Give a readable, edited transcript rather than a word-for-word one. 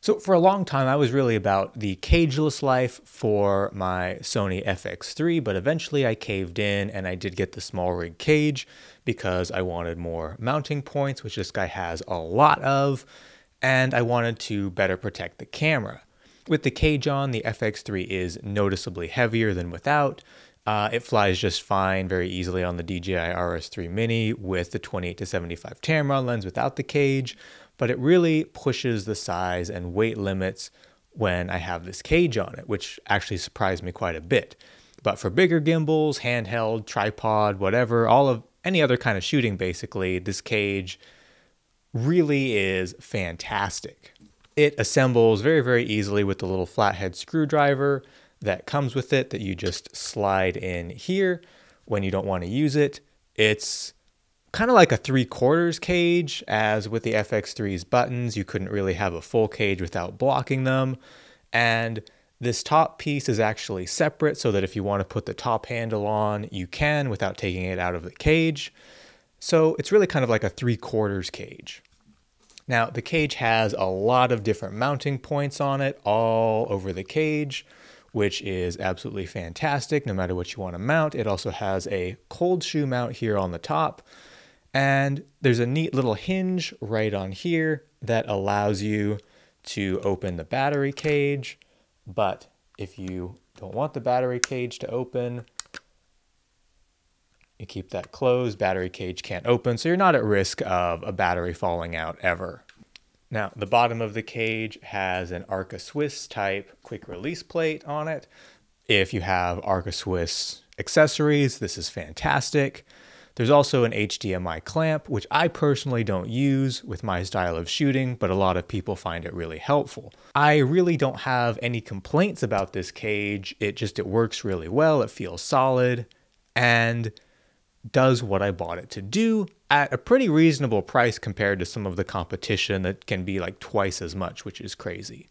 So for a long time, I was really about the cageless life for my Sony FX3, but eventually I caved in and I did get the Smallrig cage because I wanted more mounting points, which this guy has a lot of, and I wanted to better protect the camera. With the cage on, the FX3 is noticeably heavier than without. It flies just fine, very easily on the DJI RS3 Mini with the 28-75 Tamron lens without the cage, but it really pushes the size and weight limits when I have this cage on it, which actually surprised me quite a bit. But for bigger gimbals, handheld, tripod, whatever, all of any other kind of shooting basically, this cage really is fantastic. It assembles very, very easily with the little flathead screwdriver that comes with it that you just slide in here when you don't want to use it. It's kind of like a 3/4 cage, as with the FX3's buttons, you couldn't really have a full cage without blocking them. And this top piece is actually separate so that if you want to put the top handle on, you can without taking it out of the cage. So it's really kind of like a 3/4 cage. Now, the cage has a lot of different mounting points on it all over the cage, which is absolutely fantastic no matter what you want to mount. It also has a cold shoe mount here on the top, and there's a neat little hinge right on here that allows you to open the battery cage. But if you don't want the battery cage to open, you keep that closed, battery cage can't open, so you're not at risk of a battery falling out ever. Now, the bottom of the cage has an Arca Swiss type quick release plate on it. If you have Arca Swiss accessories, this is fantastic. There's also an HDMI clamp, which I personally don't use with my style of shooting, but a lot of people find it really helpful. I really don't have any complaints about this cage. It works really well. It feels solid and does what I bought it to do at a pretty reasonable price compared to some of the competition that can be like twice as much, which is crazy.